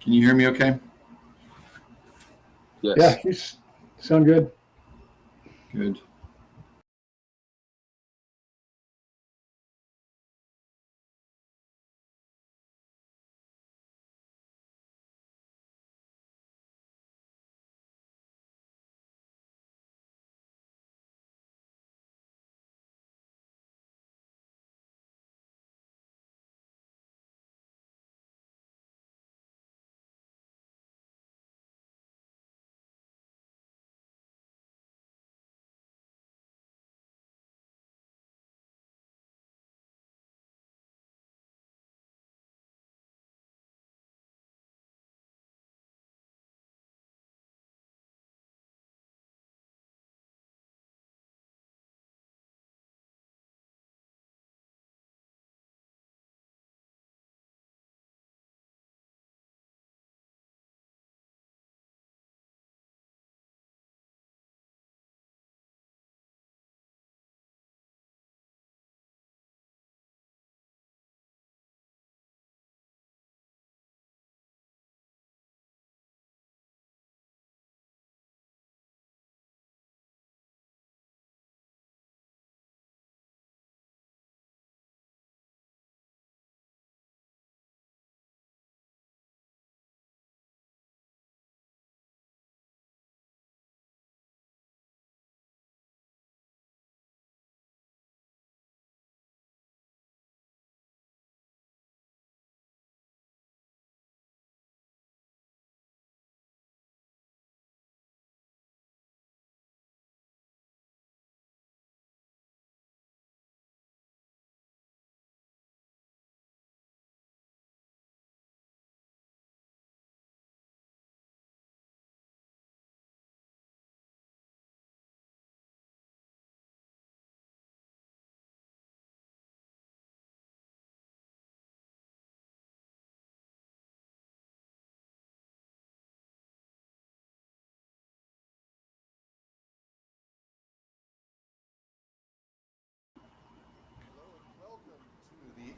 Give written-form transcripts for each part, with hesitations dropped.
Can you hear me okay? Yes. Yeah, you sound good. Good.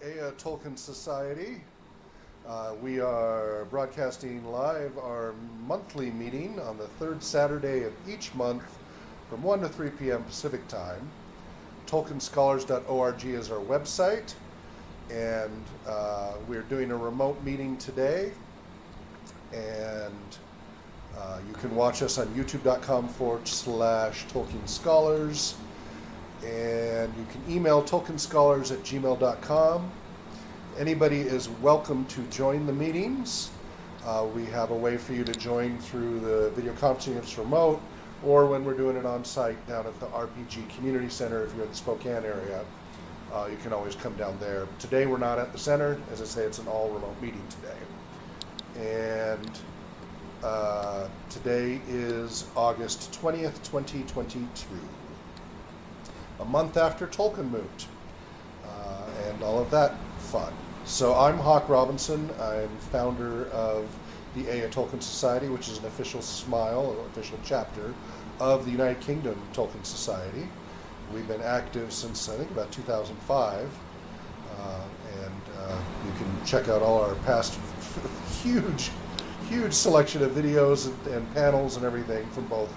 The Ea Tolkien Society. We are broadcasting live our monthly meeting on the third Saturday of each month from 1 to 3 p.m. Pacific Time. TolkienScholars.org is our website, and we're doing a remote meeting today. And you can watch us on youtube.com/Tolkien Scholars. And you can email tolkienscholars@gmail.com. Anybody is welcome to join the meetings. We have a way for you to join through the video conferencing remote, or when we're doing it on site down at the RPG Community Center. If you're in the Spokane area, you can always come down there. Today we're not at the center. As I say, it's an all remote meeting today. And today is August 20th, 2022. A month after Tolkien Moot, and all of that fun. So I'm Hawk Robinson. I'm founder of the Ea Tolkien Society, which is an official Smial, an official chapter of the United Kingdom Tolkien Society. We've been active since, I think, about 2005, and you can check out all our past huge selection of videos and panels and everything from both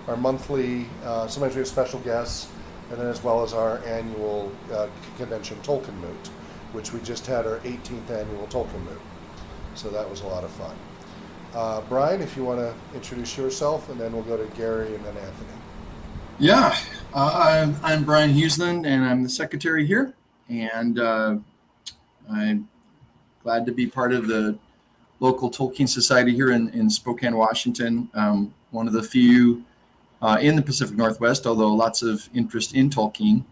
our monthly, sometimes we have special guests, and then as well as our annual convention, Tolkien Moot, which we just had our 18th annual Tolkien Moot. So that was a lot of fun. Brian, if you want to introduce yourself, and then we'll go to Gary and then Anthony. Yeah, I'm Brian Huseland, and I'm the secretary here. And I'm glad to be part of the local Tolkien Society here in Spokane, Washington. One of the few in the Pacific Northwest, although lots of interest in Tolkien.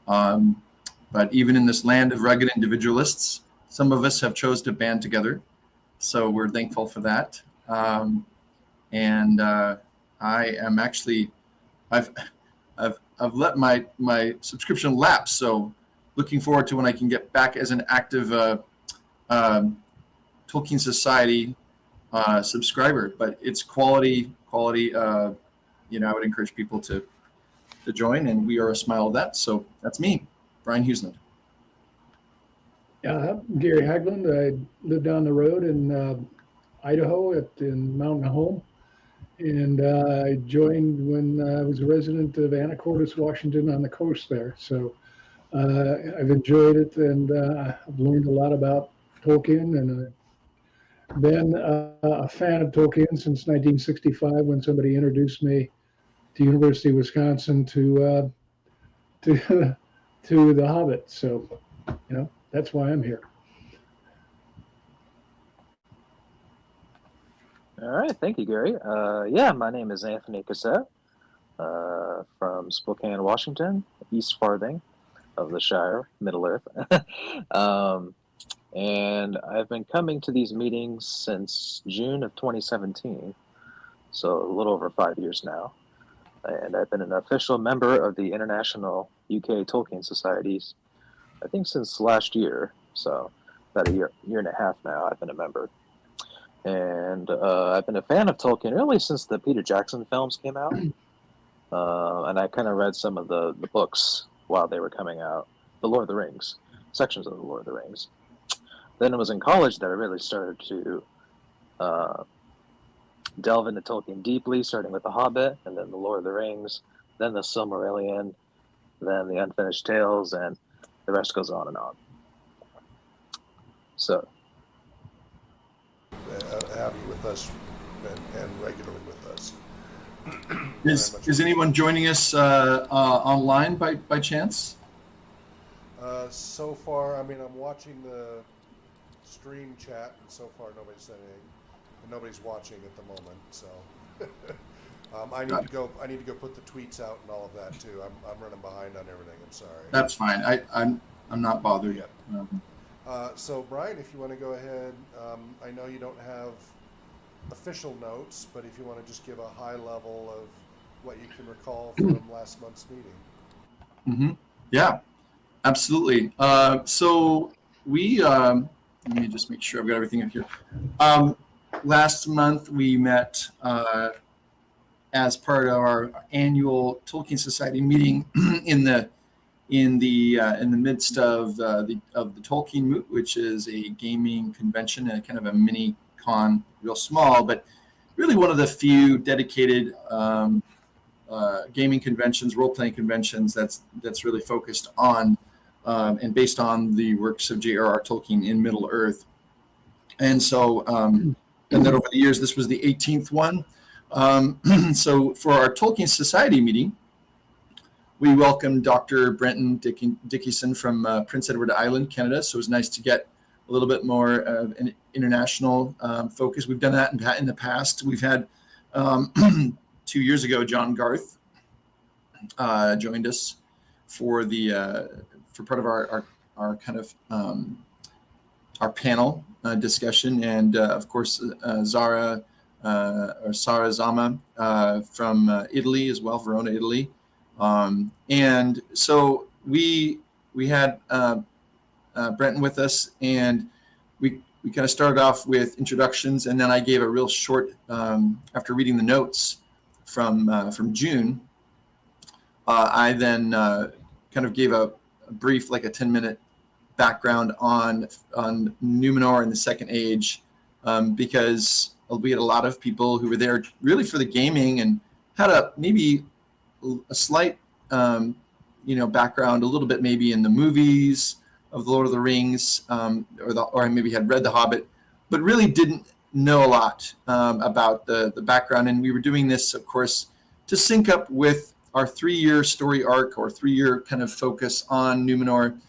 But even in this land of rugged individualists, some of us have chose to band together. So we're thankful for that. And I am actually, I've let my subscription lapse. So looking forward to when I can get back as an active Tolkien Society subscriber. But it's quality. I would encourage people to join, and we are a Smial of that. So that's me, Brian Huseland. Yeah, I'm Gary Haglund. I live down the road, and Idaho in Mountain Home. And I joined when I was a resident of Anacortes, Washington, on the coast there. So I've enjoyed it, and I've learned a lot about Tolkien, and I've been a fan of Tolkien since 1965 when somebody introduced me to University of Wisconsin to to The Hobbit. So, that's why I'm here. All right, thank you, Gary. Yeah, my name is Anthony Cassette from Spokane, Washington, East Farthing of the Shire, Middle Earth. And I've been coming to these meetings since June of 2017, so a little over 5 years now. And I've been an official member of the International UK Tolkien Societies, I think since last year, so about a year and a half now I've been a member. And I've been a fan of Tolkien really since the Peter Jackson films came out. And I kind of read some of the books while they were coming out, The Lord of the Rings, sections of The Lord of the Rings. Then it was in college that I really started to delve into Tolkien deeply, starting with The Hobbit, and then The Lord of the Rings, then The Silmarillion, then The Unfinished Tales, and the rest goes on and on. So, have you with us and regularly with us. Is anyone joining us online by chance? So far, I mean, I'm watching the stream chat, and so far nobody's said anything. And nobody's watching at the moment, so I need to go put the tweets out and all of that too. I'm running behind on everything. I'm sorry. That's fine. I'm not bothered. Yep. So Brian, if you want to go ahead, I know you don't have official notes, but if you want to just give a high level of what you can recall from last month's meeting. Mm-hmm. Yeah, absolutely. So we, let me just make sure I've got everything up here. Last month we met as part of our annual Tolkien Society meeting in the midst of the Tolkien Moot, which is a gaming convention and kind of a mini con, real small, but really one of the few dedicated gaming conventions, role-playing conventions that's really focused on and based on the works of j.r.r. Tolkien in Middle Earth. And so, and then over the years, this was the 18th one. So for our Tolkien Society meeting, we welcomed Dr. Brenton Dickinson from Prince Edward Island, Canada. So it was nice to get a little bit more of an international focus. We've done that in the past. We've had 2 years ago, John Garth joined us for part of our kind of our panel discussion, and of course Sara Zama from Italy as well, Verona, Italy. And so we had Brenton with us, and we kind of started off with introductions, and then I gave a real short, after reading the notes from June, I then kind of gave a brief, like a 10-minute background on Numenor and the Second Age, because we had a lot of people who were there really for the gaming and had maybe a slight, background, a little bit maybe in the movies of The Lord of the Rings, or maybe had read The Hobbit, but really didn't know a lot about the background. And we were doing this, of course, to sync up with our 3-year story arc or 3-year kind of focus on Numenor.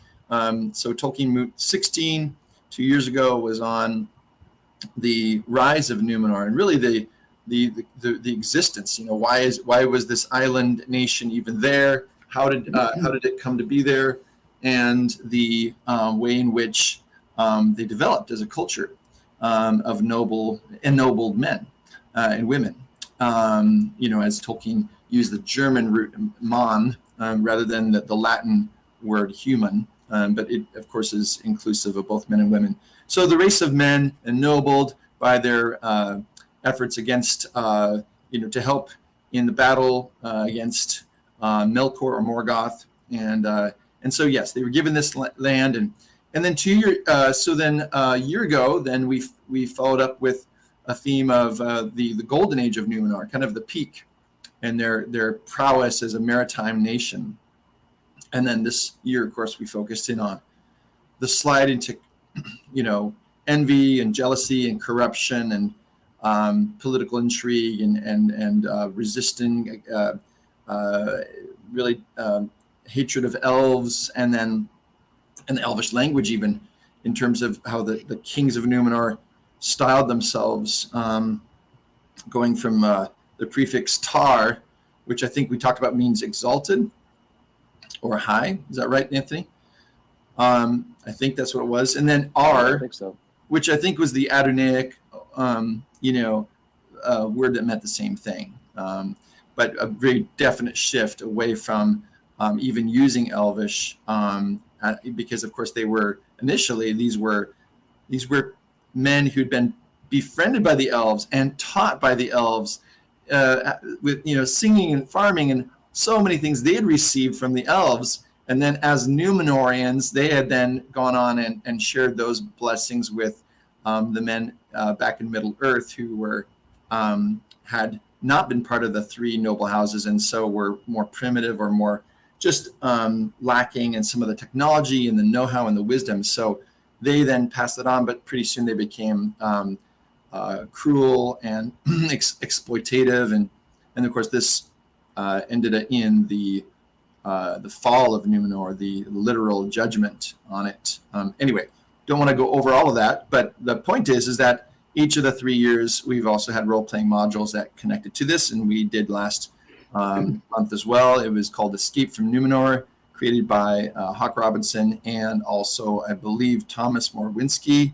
So Tolkien Moot 16, 2 years ago, was on the rise of Numenor and really the existence. Why was this island nation even there? How did it come to be there? And the way in which they developed as a culture of ennobled men and women. As Tolkien used the German root "man" rather than the Latin word "human," but it, of course, is inclusive of both men and women. So the race of men ennobled by their efforts against, to help in the battle against Melkor or Morgoth, and so yes, they were given this land, and then a year ago, then we followed up with a theme of the golden age of Numenor, kind of the peak, and their prowess as a maritime nation. And then this year, of course, we focused in on the slide into, envy and jealousy and corruption and political intrigue and resisting, really hatred of elves, and then and the Elvish language, even in terms of how the kings of Numenor styled themselves, going from the prefix tar, which I think we talked about means exalted or high. Is that right, Anthony? I think that's what it was. And then R, I think so. which I think was the Adonaic, word that meant the same thing. But a very definite shift away from even using Elvish, because of course they were initially, these were men who'd been befriended by the elves and taught by the elves, with singing and farming and so many things they had received from the elves. And then as Numenorians, they had then gone on and shared those blessings with the men back in Middle Earth who were had not been part of the three noble houses, and so were more primitive or more just lacking in some of the technology and the know-how and the wisdom. So they then passed it on, but pretty soon they became cruel and exploitative, and of course this ended in the fall of Numenor, the literal judgment on it. Anyway, don't want to go over all of that, but the point is that each of the 3 years we've also had role-playing modules that connected to this, and we did last month as well. It was called Escape from Numenor, created by Hawk Robinson and also, I believe, Thomas Morwinski.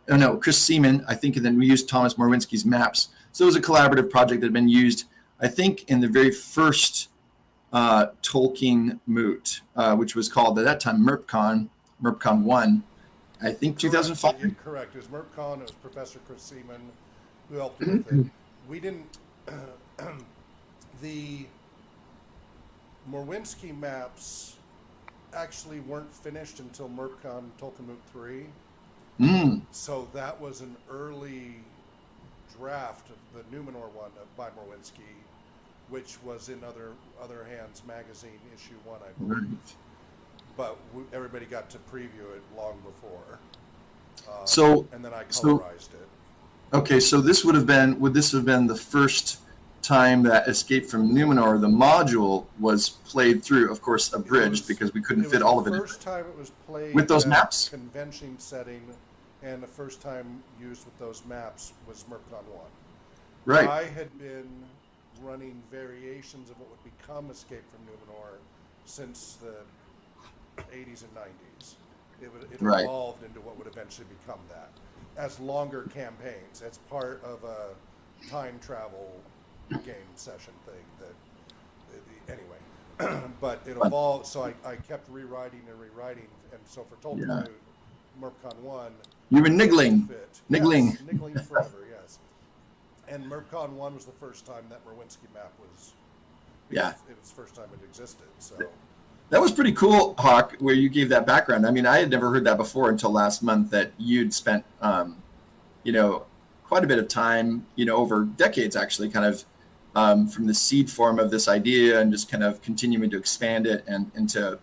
Oh no, Chris Seaman, I think, and then we used Thomas Morwinski's maps. So it was a collaborative project that had been used, I think, in the very first Tolkien Moot, which was called at that time MERPCon 1, I think 2005. Correct. It was MERPCon. It was Professor Chris Seaman who helped with it. We didn't. The Morwinski maps actually weren't finished until MERPCon Tolkien Moot 3. So that was an early draft of the Numenor one by Morwinski, which was in Other Hands magazine issue 1, I believe. Right. But everybody got to preview it long before. And then I colorized it. Okay, so would this have been the first time that Escape from Numenor, the module, was played through? Of course, abridged, because we couldn't fit all of it. The first time it was played with those maps. Convention setting, and the first time used with those maps was MERPCon 1. Right. I had been running variations of what would become Escape from Numenor since the 80s and 90s. It Right. evolved into what would eventually become that as longer campaigns. That's part of a time travel game session thing anyway. But it evolved, so I kept rewriting, and so for Tolkien Moot, MERPCon 1, You were niggling. Niggling. Yes, niggling forever, yes. And MERPCon 1 was the first time that Morwinski map was. Yeah. It was the first time it existed. So That was pretty cool, Hawk, where you gave that background. I mean, I had never heard that before until last month, that you'd spent, quite a bit of time, over decades actually, kind of from the seed form of this idea and just kind of continuing to expand it and into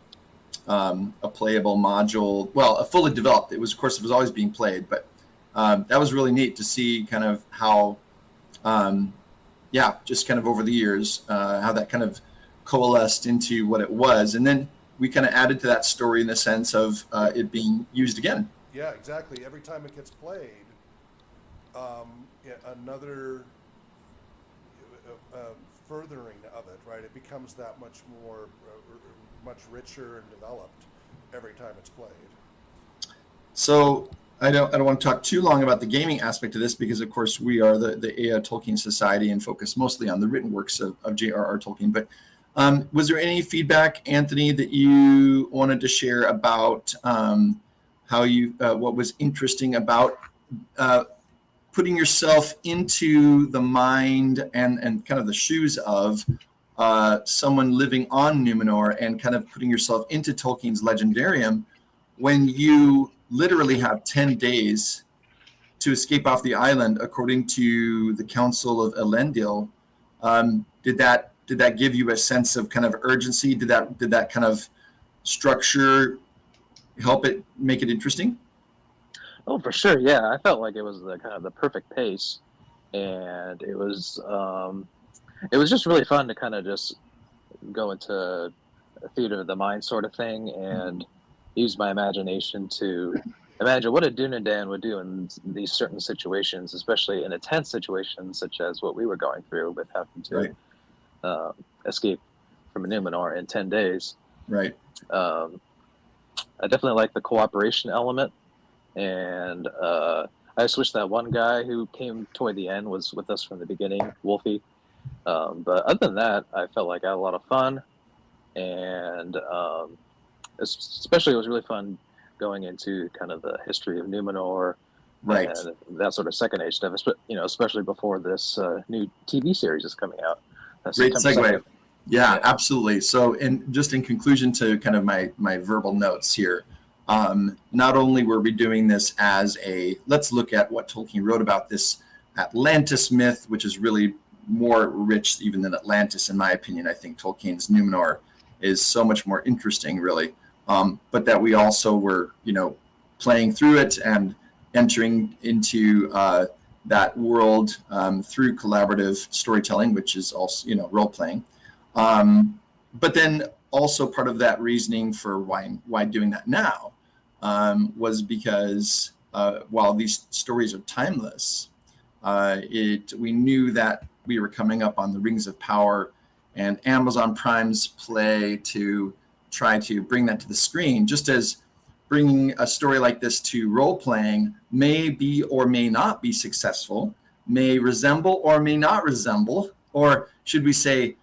a playable module. Well, a fully developed. It was always being played, but that was really neat to see kind of how, just kind of over the years, how that kind of coalesced into what it was. And then we kind of added to that story in the sense of it being used again. yeah, exactly. Every time it gets played, another furthering of it, right? It becomes that much more, much richer and developed every time it's played. So I don't want to talk too long about the gaming aspect of this, because of course we are the Ea Tolkien Society and focus mostly on the written works of j.r.r. Tolkien. But was there any feedback, Anthony, that you wanted to share about how what was interesting about putting yourself into the mind and kind of the shoes of someone living on Numenor, and kind of putting yourself into Tolkien's legendarium when you literally have 10 days to escape off the island, according to the Council of Elendil, did that give you a sense of kind of urgency? Did that kind of structure help it make it interesting? Oh, for sure. Yeah, I felt like it was the kind of the perfect pace, and it was just really fun to kind of just go into a theater of the mind sort of thing and use my imagination to imagine what a Dunedain would do in these certain situations, especially in a tense situation such as what we were going through with having to escape from Numenor in 10 days. Right. I definitely like the cooperation element, and I just wish that one guy who came toward the end was with us from the beginning, Wolfie. But other than that, I felt like I had a lot of fun, and especially it was really fun going into kind of the history of Numenor, Right. and that sort of Second Age stuff. Especially before this new TV series is coming out. Great September segue. 2nd. Yeah, absolutely. So, in conclusion to kind of my verbal notes here, not only were we doing this as let's look at what Tolkien wrote about this Atlantis myth, which is really more rich even than Atlantis, in my opinion. I think Tolkien's Numenor is so much more interesting, really. But that we also were, playing through it and entering into that world through collaborative storytelling, which is also, role playing. But then also part of that reasoning for why doing that now was because while these stories are timeless, we knew that we were coming up on the Rings of Power and Amazon Prime's play to try to bring that to the screen, just as bringing a story like this to role playing may be or may not be successful, may resemble or may not resemble, or should we say,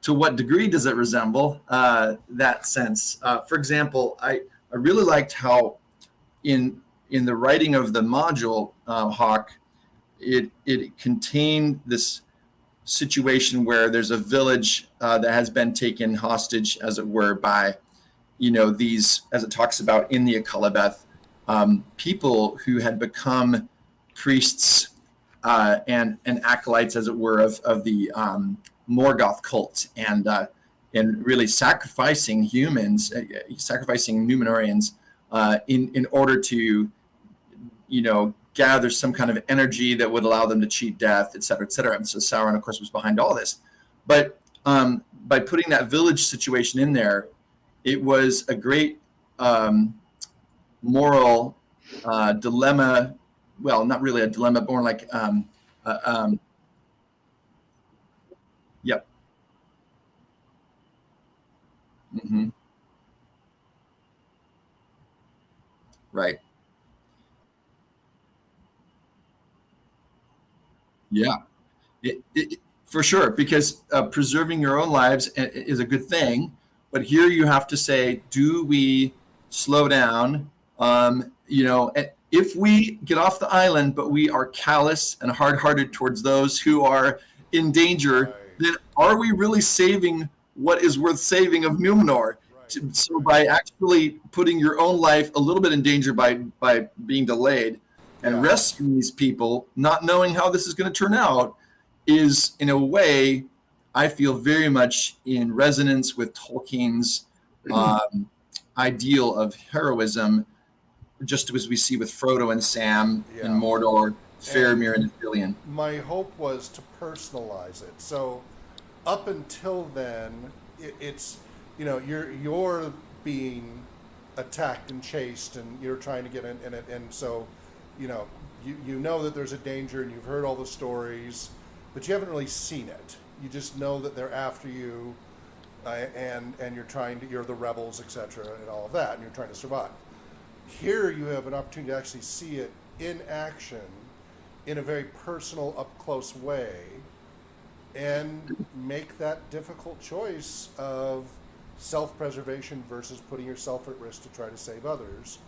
to what degree does it resemble that sense? For example, I really liked how in the writing of the module, Hawk, it contained this situation where there's a village that has been taken hostage, as it were, by these, as it talks about in the Akalabeth, people who had become priests and acolytes, as it were, of the Morgoth cult, and really sacrificing humans, sacrificing Numenorians in order to gather some kind of energy that would allow them to cheat death, et cetera, et cetera. And so Sauron, of course, was behind all this. But by putting that village situation in there, it was a great moral dilemma. Well, not really a dilemma, more like, yep. Mm-hmm. Right. Yeah. For sure, because preserving your own lives is a good thing, but here you have to say, do we slow down? If we get off the island, but we are callous and hard-hearted towards those who are in danger, Right. then are we really saving what is worth saving of Numenor? Right. So by actually putting your own life a little bit in danger by being delayed and Yeah. rescuing these people, not knowing how this is going to turn out, is in a way, I feel very much in resonance with Tolkien's ideal of heroism, just as we see with Frodo and Sam Yeah. in Mordor, Faramir and Ithilien. My hope was to personalize it. So up until then, it's you're being attacked and chased, and you're trying to get in it, and so you know that there's a danger, and you've heard all the stories, but you haven't really seen it. You just know that they're after you, and you're the rebels, etc., and all of that, and you're trying to survive. Here you have an opportunity to actually see it in action in a very personal, up-close way, and make that difficult choice of self-preservation versus putting yourself at risk to try to save others,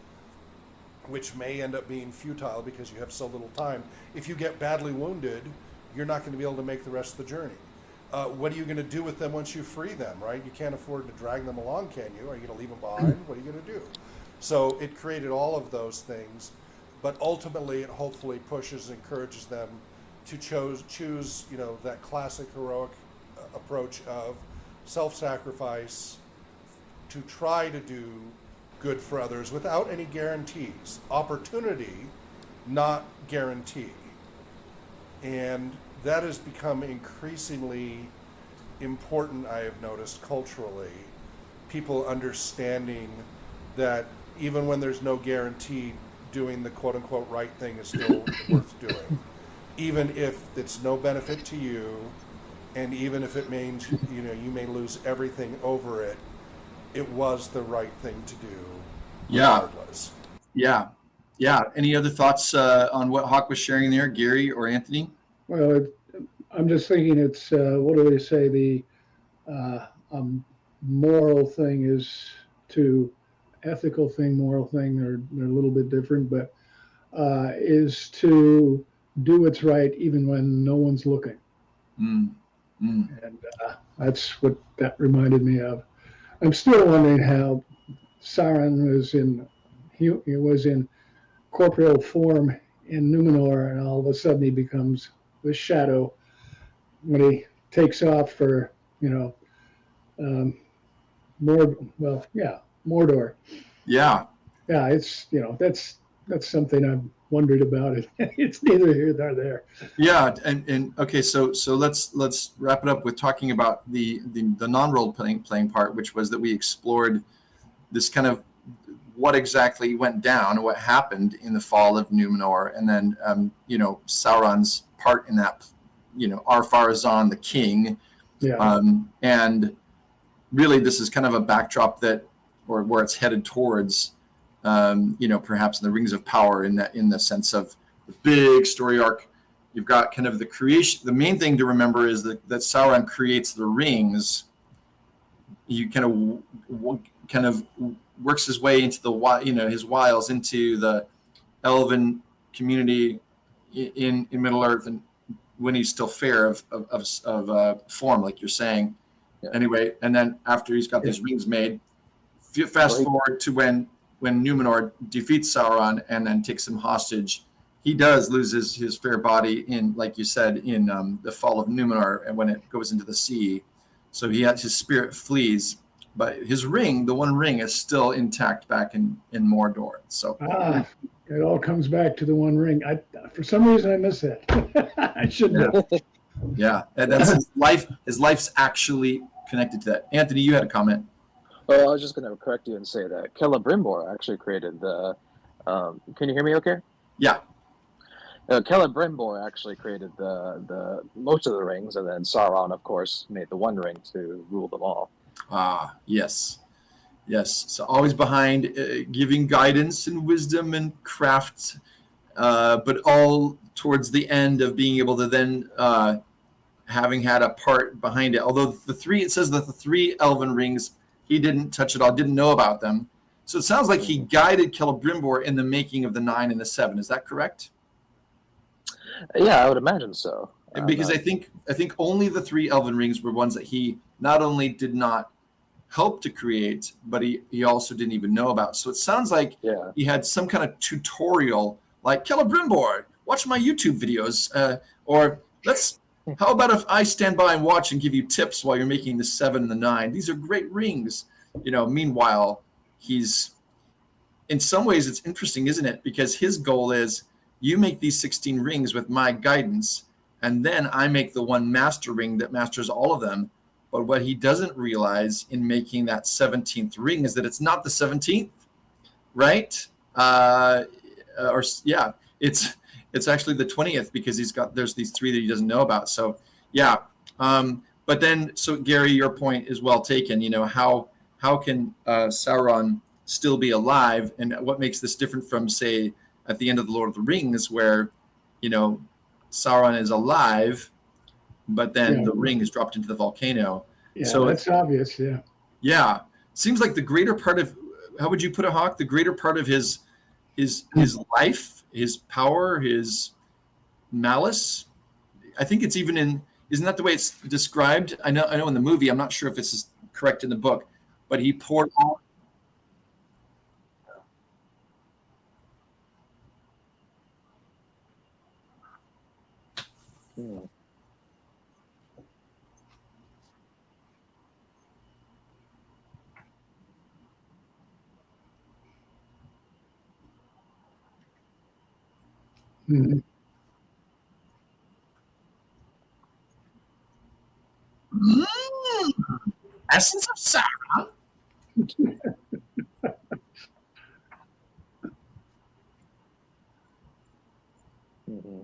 which may end up being futile because you have so little time. If you get badly wounded, you're not going to be able to make the rest of the journey. What are you going to do with them once you free them, right? You can't afford to drag them along, can you? Are you going to leave them behind? What are you going to do? So it created all of those things. but ultimately it hopefully pushes and encourages them to choose that classic heroic approach of self-sacrifice to try to do good for others without any guarantees. Opportunity, not guarantee. And that has become increasingly important, I have noticed, culturally. People understanding that even when there's no guarantee, doing the quote-unquote right thing is still worth doing. Even if it's no benefit to you, and even if it means you may lose everything over it, it was the right thing to do regardless. Yeah. Any other thoughts on what Hawk was sharing there, Gary or Anthony? Well, I'm just thinking it's, what do they say? The moral thing is to ethical thing, moral thing, they're a little bit different, but is to do what's right even when no one's looking. And that's what that reminded me of. I'm still wondering how Sauron was in corporeal form in Numenor, and all of a sudden he becomes the shadow when he takes off for Mordor. Yeah, it's that's something I've wondered about. It. It's neither here nor there. Yeah, and okay, so let's wrap it up with talking about the non-role playing part, which was that we explored this kind of what exactly went down, what happened in the fall of Numenor, and then Sauron's part in that, Ar-Pharazôn, the king, and really this is kind of a backdrop or where it's headed towards, perhaps in the Rings of Power, in the sense of the big story arc. You've got kind of the creation. The main thing to remember is that Sauron creates the rings. You kind of works his way into his wiles into the elven community in Middle Earth, and when he's still fair of form, like you're saying. Yeah. Anyway, and then after he's got these rings made, fast forward to when Numenor defeats Sauron and then takes him hostage. He does lose his fair body in, like you said, in the fall of Numenor, and when it goes into the sea. So his spirit flees, but his ring, the one ring, is still intact back in Mordor. So it all comes back to the one ring. For some reason I miss that. I should know. Yeah, and that's his life. His life's actually connected to that. Anthony, you had a comment. Well, I was just going to correct you and say that Celebrimbor actually created the. Can you hear me? Okay. Yeah. Celebrimbor actually created the most of the rings, and then Sauron, of course, made the One Ring to rule them all. Yes. So always behind, giving guidance and wisdom and craft, but all towards the end of being able to then, having had a part behind it. Although it says that the 3 elven rings, he didn't touch at all, didn't know about them. So it sounds like he guided Celebrimbor in the making of the 9 and the 7. Is that correct? Yeah, I would imagine so. Because I think only the 3 elven rings were ones that he not only did not help to create, but he also didn't even know about. So it sounds like he had some kind of tutorial, like Celebrimbor, watch my YouTube videos, or how about if I stand by and watch and give you tips while you're making the 7 and the 9? These are great rings. Meanwhile, he's, in some ways it's interesting, isn't it? Because his goal is, you make these 16 rings with my guidance, and then I make the one master ring that masters all of them. But what he doesn't realize in making that 17th ring is that it's not the 17th, right? It's actually the 20th, because there's these 3 that he doesn't know about. So yeah. But then, so Gary, your point is well taken. How can Sauron still be alive, and what makes this different from, say, at the end of the Lord of the Rings, where Sauron is alive, but then the ring is dropped into the volcano. Yeah, so that's obvious. Yeah. Seems like the greater part of, how would you put it, Hawk? The greater part of his life, his power, his malice. I think it's even in, isn't that the way it's described? I know in the movie, I'm not sure if this is correct in the book, but he poured all. Hmm. Mhm. Mm, essence of Sauron. Hmm.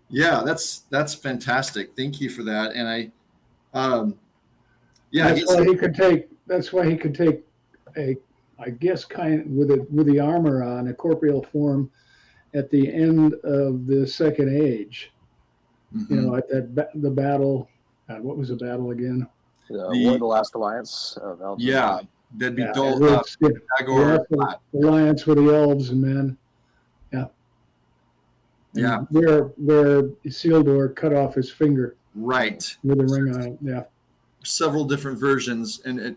Yeah, that's fantastic. Thank you for that. And yeah, That's why he could take. That's why he could take a, I guess, kind with the armor on a corporeal form at the end of the Second Age. You mhm. know, at the battle. What was the battle again? The War of the the Last Alliance of Elves and yeah, Men. that'd be Yeah, it Dol was the Dagor. alliance with the elves and men. Yeah, Yeah, and where Isildur cut off his finger right. with a ring on it. Yeah. Several different versions, and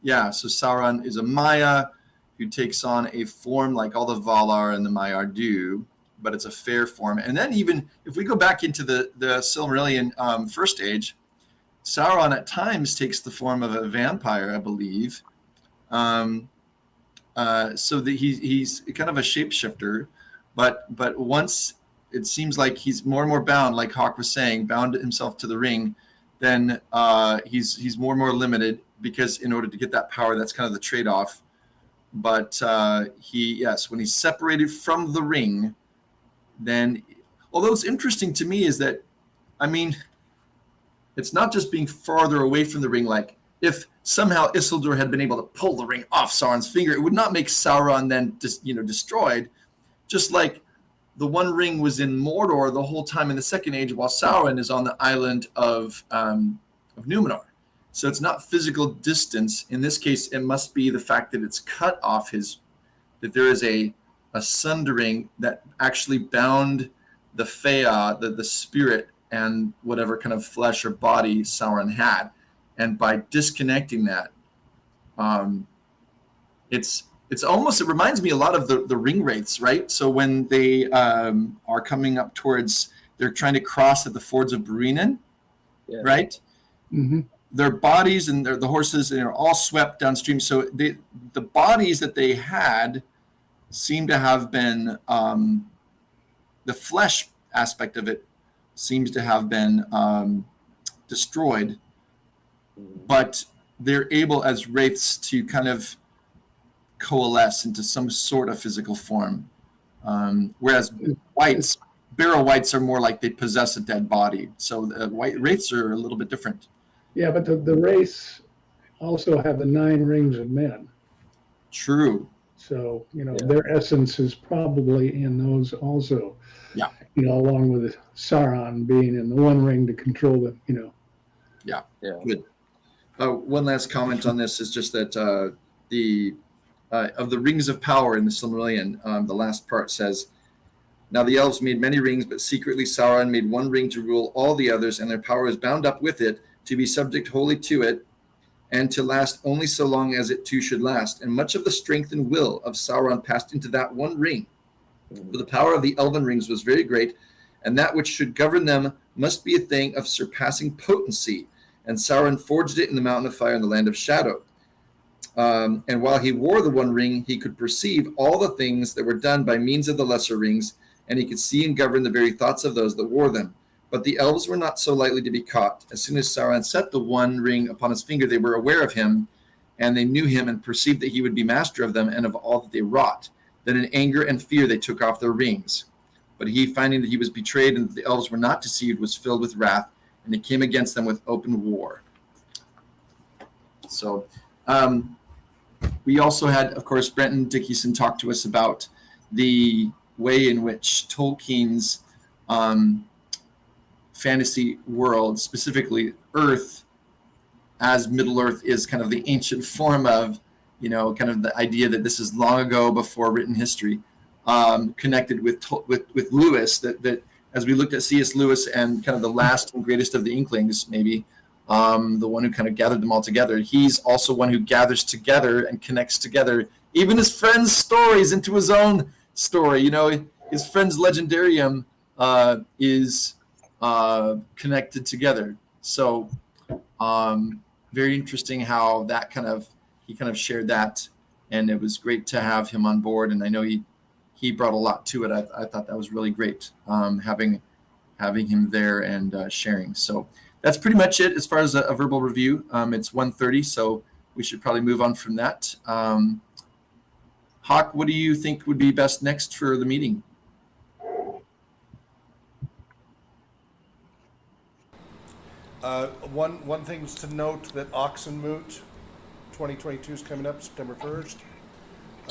yeah. So Sauron is a Maya who takes on a form like all the Valar and the Maiar do, but it's a fair form. And then even if we go back into the Silmarillion first age, Sauron at times takes the form of a vampire, I believe. Um, so that he's kind of a shapeshifter, but once it seems like he's more and more bound, like Hawk was saying, bound himself to the ring, then he's more and more limited because in order to get that power, that's kind of the trade-off. But yes, when he's separated from the ring, then although it's interesting to me is that, I mean, it's not just being farther away from the ring. Like if somehow Isildur had been able to pull the ring off Sauron's finger, it would not make Sauron then destroyed. Just like the One Ring was in Mordor the whole time in the Second Age, while Sauron is on the island of Numenor. So it's not physical distance. In this case, it must be the fact that it's cut off that there is a sundering that actually bound the Fea, the spirit, and whatever kind of flesh or body Sauron had. And by disconnecting that, um, it's almost, it reminds me a lot of the ring wraiths, right? So when they are coming up towards, they're trying to cross at the fords of Bruinen, Yeah. right? Mm-hmm. Their bodies and the horses, they're all swept downstream. So the bodies that they had seem to have been, the flesh aspect of it seems to have been destroyed, Mhm. but they're able as wraiths to kind of coalesce into some sort of physical form. Whereas whites, barrow whites are more like they possess a dead body. So the white wraiths are a little bit different. Yeah, but the race also have the 9 rings of men. True. So, you know, Yeah. their essence is probably in those also. Yeah. You know, along with Sauron being in the One Ring to control them, you know. Yeah. Yeah. Good. One last comment on this is just that the of the rings of power in the Silmarillion, the last part says, "Now the elves made many rings, but secretly Sauron made one ring to rule all the others, and their power is bound up with it, to be subject wholly to it, and to last only so long as it too should last. And much of the strength and will of Sauron passed into that one ring. Mhm. For the power of the elven rings was very great, and that which should govern them must be a thing of surpassing potency. And Sauron forged it in the mountain of fire in the land of shadow. And while he wore the one ring, he could perceive all the things that were done by means of the lesser rings, and he could see and govern the very thoughts of those that wore them. But the elves were not so lightly to be caught. As soon as Sauron set the one ring upon his finger, they were aware of him, and they knew him and perceived that he would be master of them and of all that they wrought. Then in anger and fear they took off their rings. But he, finding that he was betrayed and that the elves were not deceived, was filled with wrath, and he came against them with open war." So we also had, of course, Brenton Dickinson talk to us about the way in which Tolkien's fantasy world, specifically Earth, as Middle Earth is kind of the ancient form of, kind of the idea that this is long ago before written history, connected with Lewis, that as we looked at C.S. Lewis and kind of the last and greatest of the Inklings, maybe, the one who kind of gathered them all together. He's also one who gathers together and connects together even his friends' stories into his own story. You know, his friend's legendarium is connected together. So very interesting how that he kind of shared that, and it was great to have him on board. And I know he brought a lot to it. I thought that was really great, having him there and sharing. So that's pretty much it as far as a verbal review. It's 1:30, so we should probably move on from that. Hawk, what do you think would be best next for the meeting? One thing to note that Moot 2022 is coming up September 1st.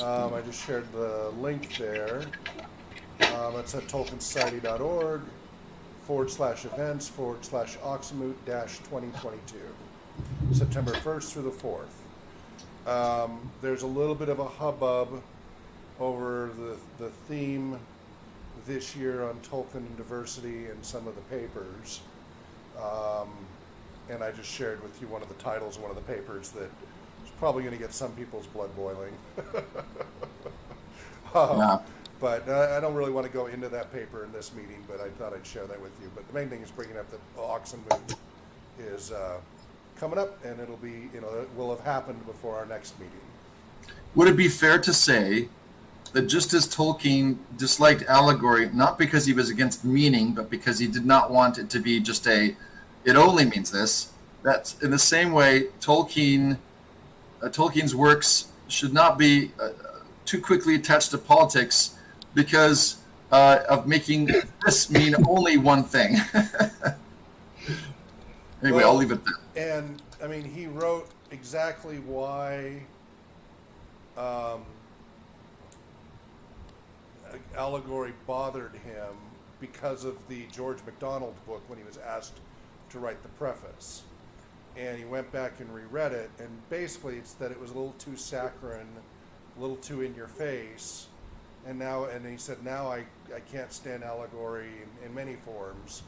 I just shared the link there. It's at tolkiensociety.org/events/Oxenmoot-2022, September 1st through the 4th. There's a little bit of a hubbub over the theme this year on Tolkien and diversity in some of the papers. And I just shared with you one of the titles of one of the papers that is probably going to get some people's blood boiling. Yeah. But I don't really want to go into that paper in this meeting, but I thought I'd share that with you. But the main thing is bringing up that Oxenmoot is coming up, and it'll be, it will have happened before our next meeting. Would it be fair to say that just as Tolkien disliked allegory, not because he was against meaning, but because he did not want it to be just it only means this, that's in the same way Tolkien's works should not be too quickly attached to politics because of making this mean only one thing. Anyway, I'll leave it there. And, I mean, he wrote exactly why allegory bothered him because of the George MacDonald book when he was asked to write the preface. And he went back and reread it, and basically it's that it was a little too saccharine, a little too in your face, and he said, now I can't stand allegory in many forms.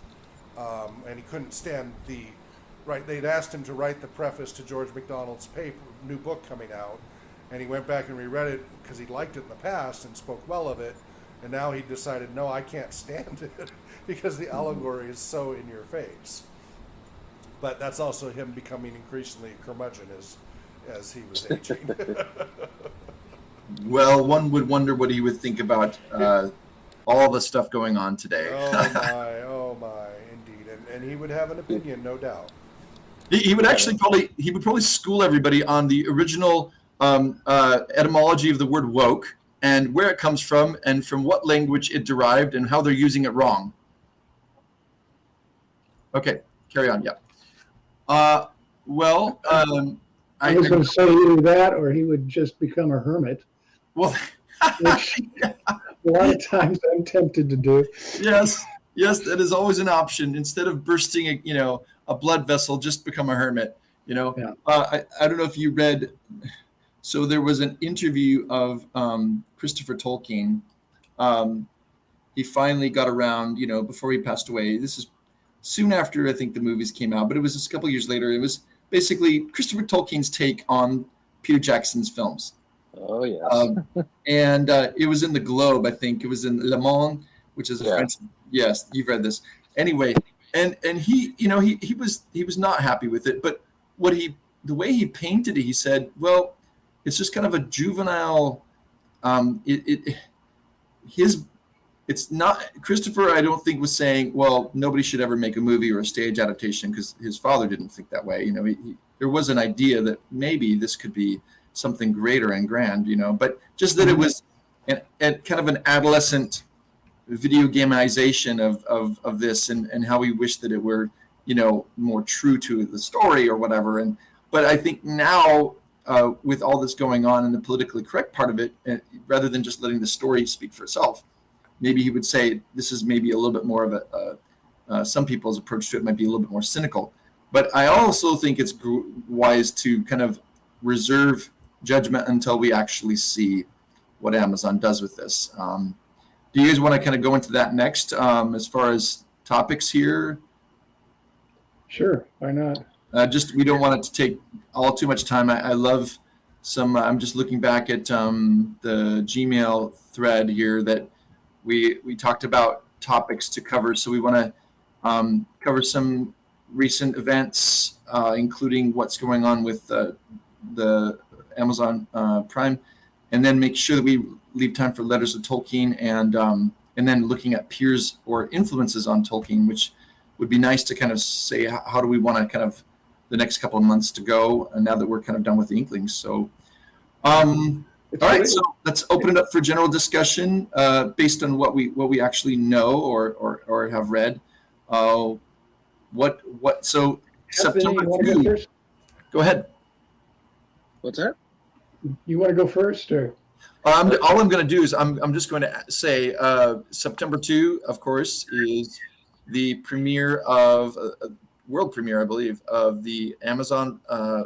And he couldn't stand they'd asked him to write the preface to George MacDonald's new book coming out, and he went back and reread it because he liked it in the past and spoke well of it, and now he decided, no, I can't stand it because the allegory is so in your face. But that's also him becoming increasingly curmudgeon as he was aging. Well, one would wonder what he would think about all the stuff going on today. Oh my, indeed. And he would have an opinion, no doubt. He would actually probably school everybody on the original etymology of the word woke and where it comes from and from what language it derived and how they're using it wrong. Okay, carry on. Yeah. I was going to say either that or he would just become a hermit. Well, which a lot of times I'm tempted to do. Yes, that is always an option. Instead of bursting a blood vessel, just become a hermit. Yeah. I don't know if you read. So there was an interview of Christopher Tolkien. He finally got around, before he passed away. This is soon after I think the movies came out, but it was just a couple years later. It was basically Christopher Tolkien's take on Peter Jackson's films. Oh, yes. And it was in the Globe, I think. It was in Le Monde, which is a French. Yes, you've read this. Anyway, and he was not happy with it. But the way he painted it, he said, well, it's just kind of a juvenile. It's not. Christopher, I don't think, was saying, well, nobody should ever make a movie or a stage adaptation because his father didn't think that way. There was an idea that maybe this could be something greater and grand, but just that it was and kind of an adolescent video gameization of this and how we wish that it were, more true to the story or whatever. But I think now with all this going on and the politically correct part of it, rather than just letting the story speak for itself, maybe he would say this is maybe a little bit more of some people's approach to it might be a little bit more cynical. But I also think it's wise to kind of reserve judgment until we actually see what Amazon does with this. Do you guys want to kind of go into that next as far as topics here? Sure, why not? Just we don't want it to take all too much time. I love some. I'm just looking back at the Gmail thread here that we talked about topics to cover. So we want to cover some recent events, including what's going on with the Amazon Prime, and then make sure that we leave time for Letters of Tolkien and then looking at peers or influences on Tolkien, which would be nice to kind of say how do we want to kind of the next couple of months to go, and now that we're kind of done with the Inklings. So, all right, so let's open it up for general discussion based on what we actually know or have read. So Anthony, September you want to go 2. first? Go ahead. What's that? You want to go first, or? All I'm going to do is I'm just going to say September 2, of course, is the premiere of world premiere, I believe, of the Amazon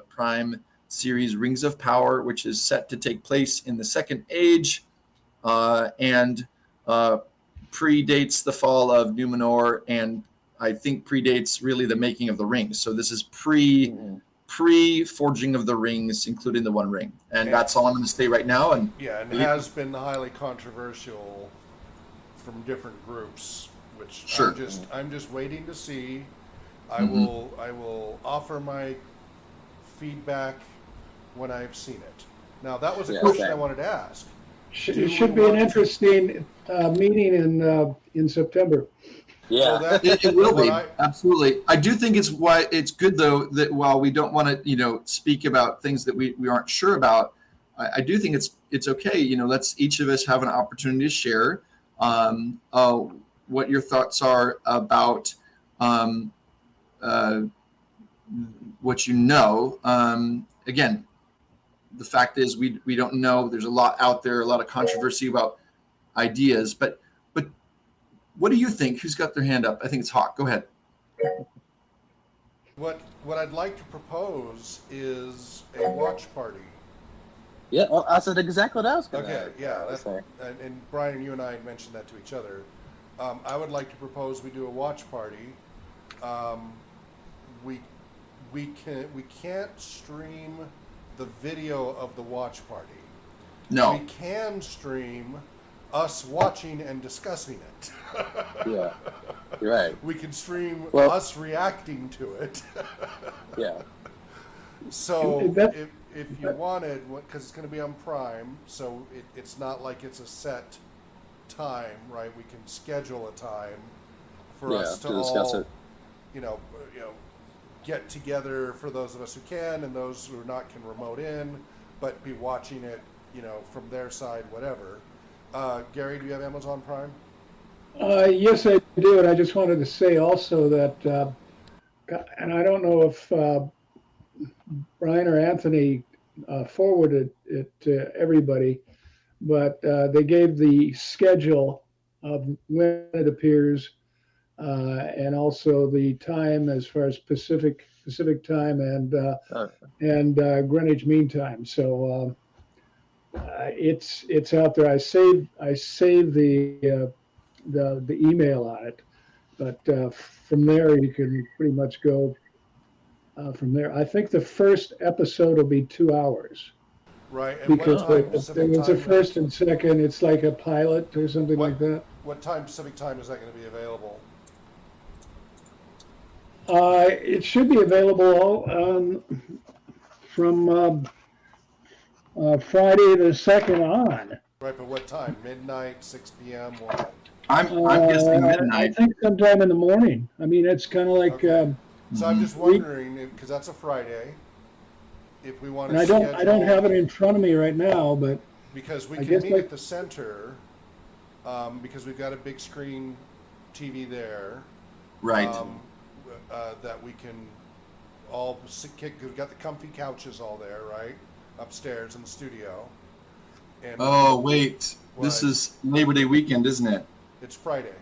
Prime series Rings of Power, which is set to take place in the Second Age and predates the fall of Numenor, and I think predates really the making of the rings. So this is pre forging of the rings, including the One Ring, and that's all I'm going to say right now. And and has been highly controversial from different groups, which Sure. I'm just waiting to see. I will offer my feedback when I've seen it. Now that was a question I wanted to ask. It should be an interesting meeting in September. Yeah, it will be absolutely. I do think it's good though that while we don't want to speak about things that we aren't sure about, I do think it's okay. Let's each of us have an opportunity to share what your thoughts are about what you know. Again, the fact is we don't know. There's a lot out there, a lot of controversy about ideas, but what do you think? Who's got their hand up? I think it's Hawk. Go ahead. What I'd like to propose is a watch party. yeah. Well, that's exactly what I was going to. Okay, yeah, and Brian, you and I had mentioned that to each other. I would like to propose we do a watch party. We can't stream the video of the watch party. No. We can stream us watching and discussing it. Yeah, you're right. We can stream Well- us reacting to it. Yeah, So if you wanted, because it's going to be on Prime, so it's not like it's a set time, right? We can schedule a time for us to discuss all, it. get together for those of us who can, and those who are not can remote in, but be watching it, from their side, whatever. Gary, do you have Amazon Prime? Yes, I do, and I just wanted to say also that, and I don't know if Brian or Anthony forwarded it to everybody, but they gave the schedule of when it appears and also the time as far as Pacific time and Greenwich Mean Time. So it's out there. I saved the email on it, but from there you can pretty much go from there. I think the first episode will be 2 hours. Right. And Because what time Pacific it's a time? first and second, it's like a pilot or something like that. What time Pacific time is that going to be available? It should be available from Friday the 2nd on. Right, but what time? Midnight, 6 p.m. What? I'm guessing I midnight. think sometime in the morning. I mean, it's kind of like, Okay. So I'm just wondering, because that's a Friday, if we want and to schedule. I don't have it in front of me right now, but Because we I can guess meet like- at the center, because we've got a big screen TV there. Right. That we can all we've got the comfy couches all there, right? Upstairs in the studio. And Oh, wait. This What? is Labor Day weekend, isn't it? it's Friday,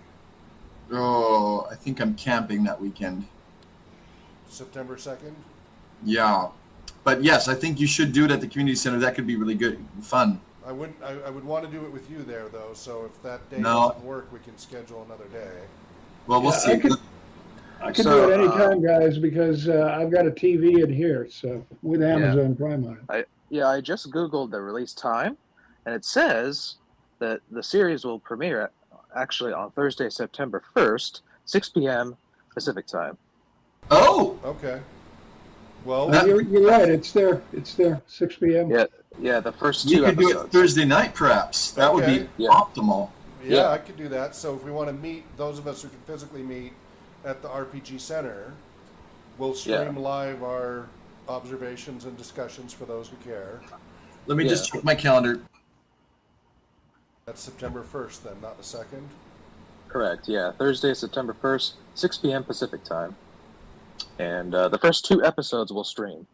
Oh, I think I'm camping that weekend. September 2nd. Yeah. But yes, I think you should do it at the community center. That could be really good, fun. I would want to do it with you there, though. So if that day No. doesn't work, we can schedule another day. Well, we'll Yeah, see. I I can So, do it anytime, guys, because I've got a TV in here, so with Amazon Prime on it. I just Googled the release time, and it says that the series will premiere actually on Thursday, September 1st, 6 p.m. Pacific time. Oh, Okay. Well, You're right. It's there. 6 p.m. Yeah, the first we two could do it episodes. Thursday night, perhaps. That would Okay. be Yeah. optimal. yeah, I could do that. So if we want to meet, those of us who can physically meet at the RPG Center, we'll stream live our observations and discussions for those who care. Let me just check my calendar. That's September 1st, then, not the 2nd. Correct, yeah. Thursday, September 1st, 6 p.m. Pacific time. And the first two episodes will stream.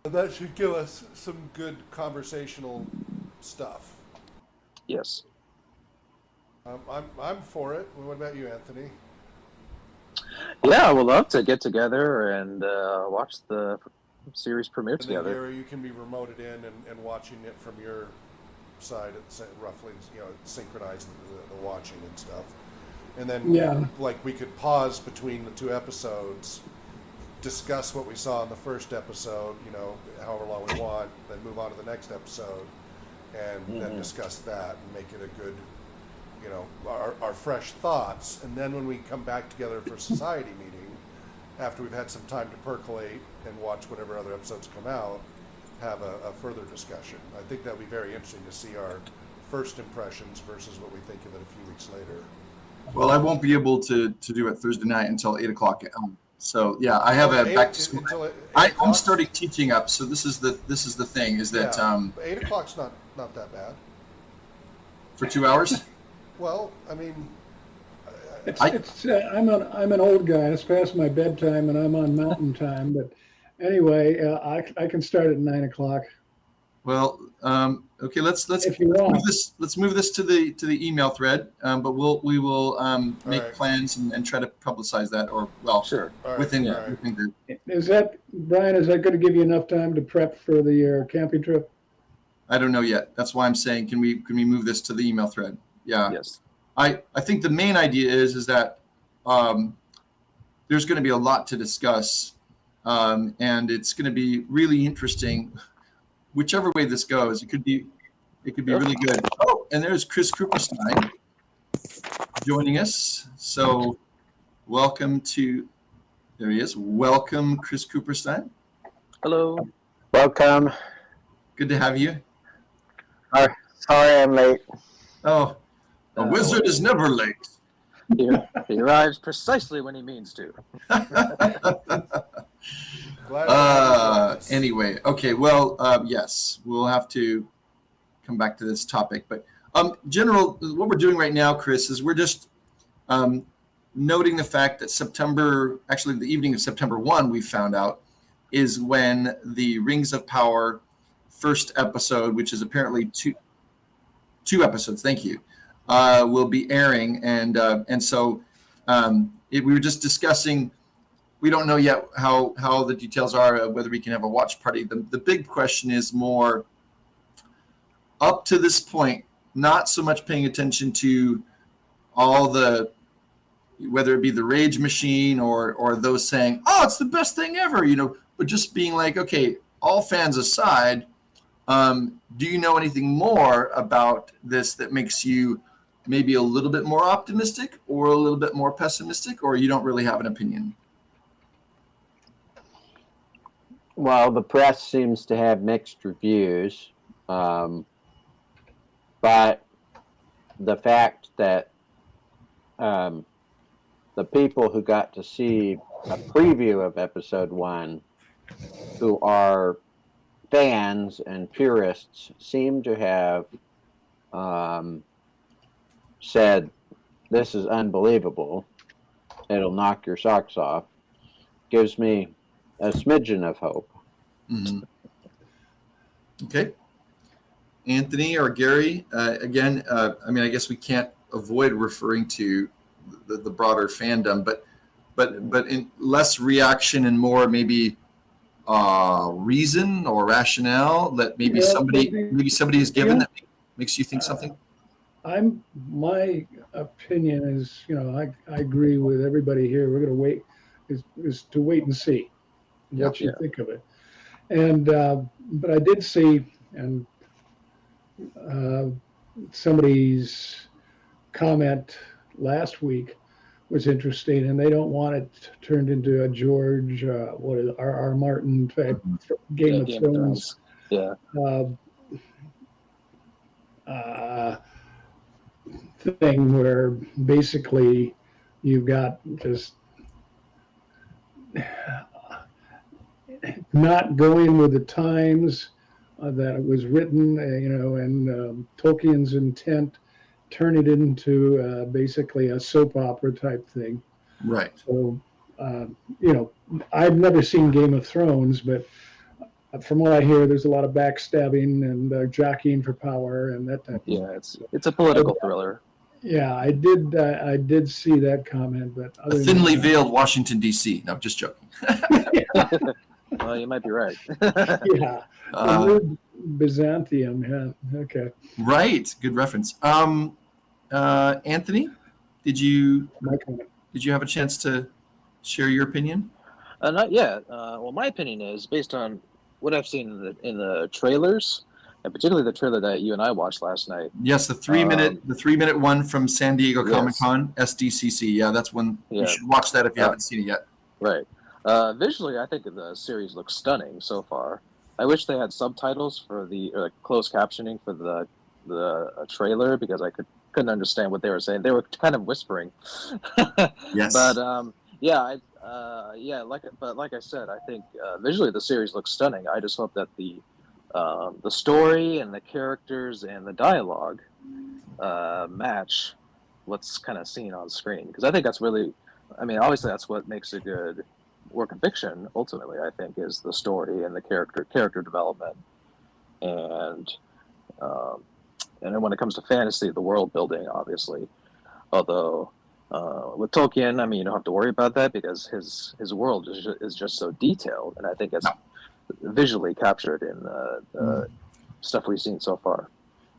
That should give us some good conversational stuff. Yes. I'm for it. What about you, Anthony? Yeah, I would love to get together and watch the series premiere And then, together. Gary, you can be remoted in and watching it from your side, roughly, synchronize the watching and stuff. And then, like, we could pause between the two episodes, discuss what we saw in the first episode, however long we want, then move on to the next episode, and then discuss that and make it a good, our fresh thoughts. And then when we come back together for a society meeting, after we've had some time to percolate and watch whatever other episodes come out, have a further discussion. I think that would be very interesting to see our first impressions versus what we think of it a few weeks later. Well, I won't be able to do it Thursday night until 8 o'clock. So yeah, I have a back to school. I'm starting teaching up, so this is the thing is that 8 o'clock's not that bad. For 2 hours. Well, I mean, I'm an old guy. It's past my bedtime, and I'm on mountain time. But anyway, I can start at 9 o'clock. Well, okay. Let's if you want. Let's move this to the email thread. But we will make plans and try to publicize that, or sure, within group. Is that, Brian? Is that going to give you enough time to prep for the camping trip? I don't know yet. That's why I'm saying, can we move this to the email thread? Yeah. Yes. I think the main idea is that there's going to be a lot to discuss, and it's going to be really interesting. Whichever way this goes, it could be really good. Oh, and there's Chris Cooperstein joining us. So welcome to, there he is. Welcome, Chris Cooperstein. Hello. Welcome. Good to have you. Sorry I'm late. Oh, a wizard is never late. He arrives precisely when he means to. Anyway, okay. Well, yes, we'll have to come back to this topic. But general, what we're doing right now, Chris, is we're just noting the fact that actually the evening of September 1, we found out, is when the Rings of Power first episode, which is apparently two episodes, thank you, will be airing. And so we were just discussing, we don't know yet how the details are of whether we can have a watch party. The big question is more, up to this point, not so much paying attention to all the, whether it be the rage machine or those saying, oh, it's the best thing ever, but just being like, okay, all fans aside, do you know anything more about this that makes you maybe a little bit more optimistic or a little bit more pessimistic, or you don't really have an opinion? Well, the press seems to have mixed reviews, but the fact that the people who got to see a preview of episode 1, who are fans and purists, seem to have said, this is unbelievable, it'll knock your socks off, gives me a smidgen of hope. Mm-hmm. Okay. Anthony or Gary, again, I guess we can't avoid referring to the broader fandom, but in less reaction and more maybe reason or rationale that maybe somebody is given that makes you think something. My opinion is, I agree with everybody here. We're going to wait, is to wait and see what you Yeah. think of it. And, but I did see, and uh, somebody's comment last week was interesting, and they don't want it turned into a George, what is R.R. Martin type Game Yeah, of Game of Thrones Thrones. Yeah. uh, uh, thing where basically you've got just not going with the times that it was written, and Tolkien's intent, turn it into basically a soap opera type thing. Right. So, I've never seen Game of Thrones, but from what I hear, there's a lot of backstabbing and jockeying for power and that type of Yeah, stuff. it's a political thriller. Yeah, I did see that comment, but A other than thinly that, veiled Washington, D.C. No, just joking. Well, you might be right. yeah, the Uh, word Byzantium. Yeah, okay. right. Good reference. Anthony, did you My comment. have a chance to share your opinion? Not yet. Well, my opinion is based on what I've seen in the trailers, and particularly the trailer that you and I watched last night. Yes, the 3-minute one from San Diego Comic Yes. Con, SDCC. Yeah, that's one. You Yeah. should watch that if you haven't seen it yet. Right. Visually, I think the series looks stunning so far. I wish they had subtitles for the closed captioning for the trailer because I couldn't understand what they were saying. They were kind of whispering. Yes. But like I said, I think visually the series looks stunning. I just hope that the story and the characters and the dialogue match what's kind of seen on screen because I think that's really, I mean, obviously that's what makes a good work of fiction. Ultimately, I think is the story and the character development, and then when it comes to fantasy, the world building, obviously. Although with Tolkien, I mean, you don't have to worry about that because his world is just so detailed, and I think it's visually captured in the stuff we've seen so far.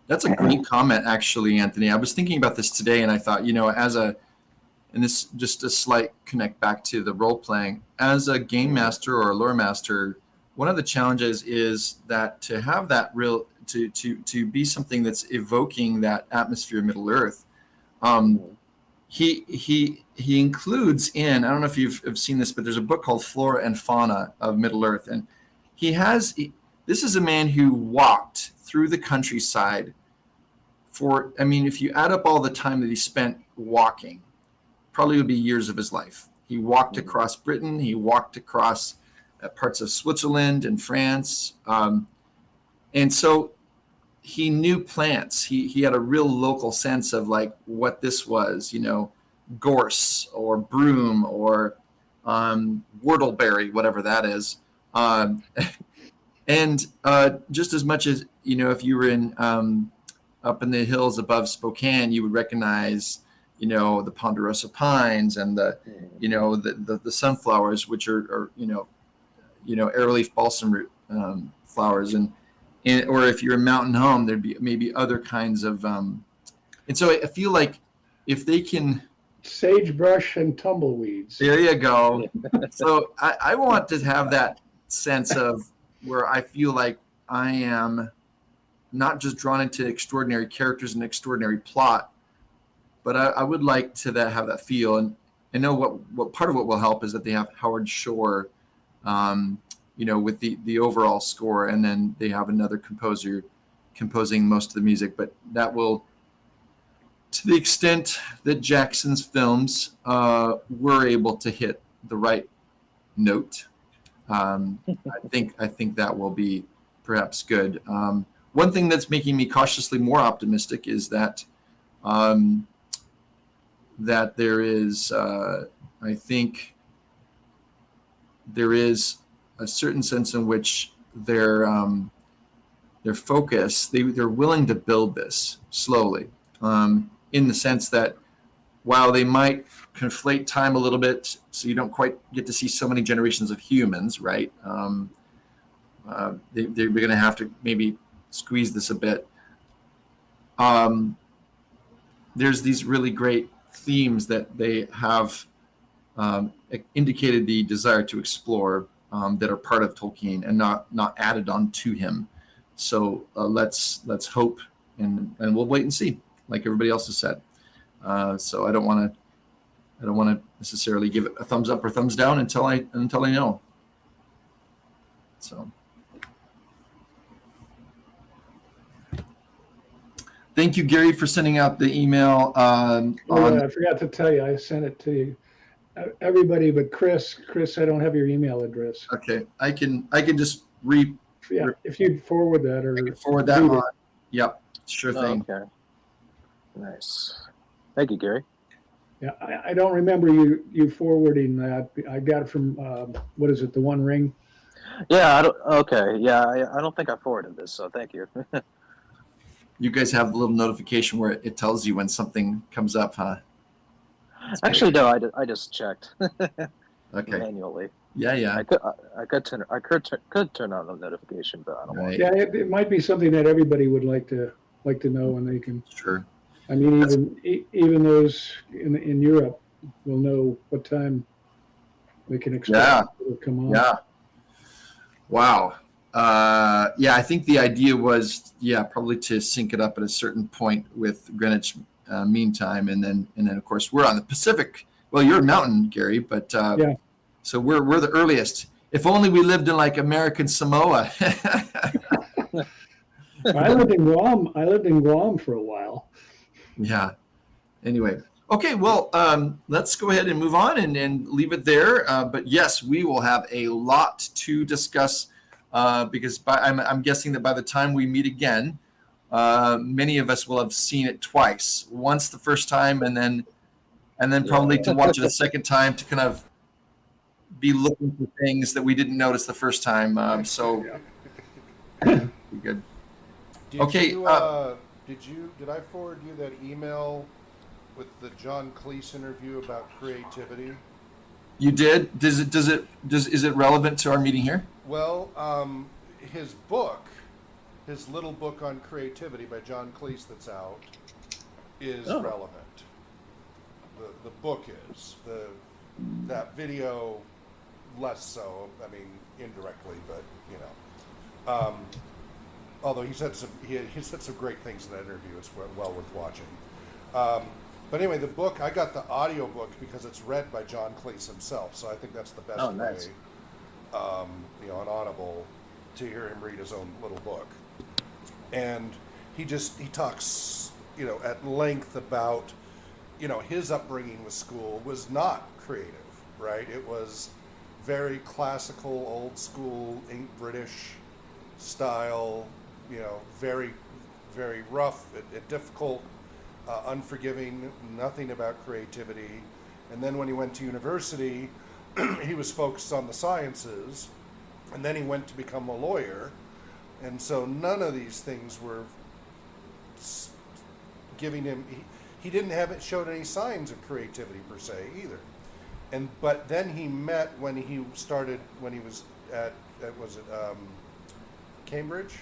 That's a great comment, actually, Anthony. I was thinking about this today, and I thought, and this just a slight connect back to the role playing. As a game master or a lore master, one of the challenges is that to have that to be something that's evoking that atmosphere of Middle Earth. He includes in, I don't know if you've seen this, but there's a book called Flora and Fauna of Middle Earth, and this is a man who walked through the countryside if you add up all the time that he spent walking, probably would be years of his life. He walked across Britain. He walked across parts of Switzerland and France. And so he knew plants. He had a real local sense of like what this was, gorse or broom or whortleberry, whatever that is. And just as much as, if you were in up in the hills above Spokane, you would recognize the ponderosa pines and the sunflowers, which are arrowleaf balsam root flowers, and or if you're in Mountain Home, there'd be maybe other kinds of and so I feel like if they can sagebrush and tumbleweeds. There you go. So I want to have that sense of where I feel like I am not just drawn into extraordinary characters and extraordinary plot, but I would like to have that feel. And I know what part of what will help is that they have Howard Shore, with the overall score, and then they have another composer composing most of the music. But that will, to the extent that Jackson's films were able to hit the right note, I think that will be perhaps good. One thing that's making me cautiously more optimistic is that that there is, I think, there is a certain sense in which their focus, they're willing to build this slowly, in the sense that while they might conflate time a little bit, so you don't quite get to see so many generations of humans, right? They're going to have to maybe squeeze this a bit. there's these really great themes that they have indicated the desire to explore that are part of Tolkien and not added on to him. So let's hope and we'll wait and see, like everybody else has said. So I don't want to necessarily give it a thumbs up or thumbs down until I know. So thank you, Gary, for sending out the email. I forgot to tell you, I sent it to you. Everybody but Chris. Chris, I don't have your email address. Okay, I can just if you'd forward that or forward that on. Yep, sure thing. Okay. Nice. Thank you, Gary. Yeah, I don't remember you forwarding that. I got it from what is it, the One Ring? Yeah. I don't think I forwarded this, so thank you. You guys have a little notification where it tells you when something comes up, huh? Actually, no. I just checked Okay. manually. Yeah. I could turn on the notification, but I don't want. Right. Yeah, it might be something that everybody would like to know, when they can. Sure. I mean, even those in Europe will know what time they can expect it to come on. Yeah. Wow. I think the idea was, probably to sync it up at a certain point with Greenwich Mean Time, and then of course we're on the Pacific. Well, you're Mountain, Gary, but so we're the earliest. If only we lived in like American Samoa. I lived in Guam. For a while. Yeah. Anyway. Okay. Well, let's go ahead and move on and leave it there. But yes, we will have a lot to discuss because I'm guessing that by the time we meet again, many of us will have seen it twice. Once the first time, and then probably to watch it a second time to kind of be looking for things that we didn't notice the first time. Be good. Did I forward you that email with the John Cleese interview about creativity? You did? Is it relevant to our meeting here? Well, his little book on creativity by John Cleese that's out is relevant. The book is. That video less so. I mean, indirectly, but although he said some great things in that interview. It's well worth watching. But anyway, the book, I got the audio book because it's read by John Cleese himself, so I think that's the best way, on Audible, to hear him read his own little book. And he talks, at length about, his upbringing with school was not creative, right? It was very classical, old school, British style, very, very rough and difficult, unforgiving, nothing about creativity. And then when he went to university, he was focused on the sciences, and then he went to become a lawyer. And so none of these things were giving him, he didn't showed any signs of creativity per se either. But then he met when he was at Cambridge,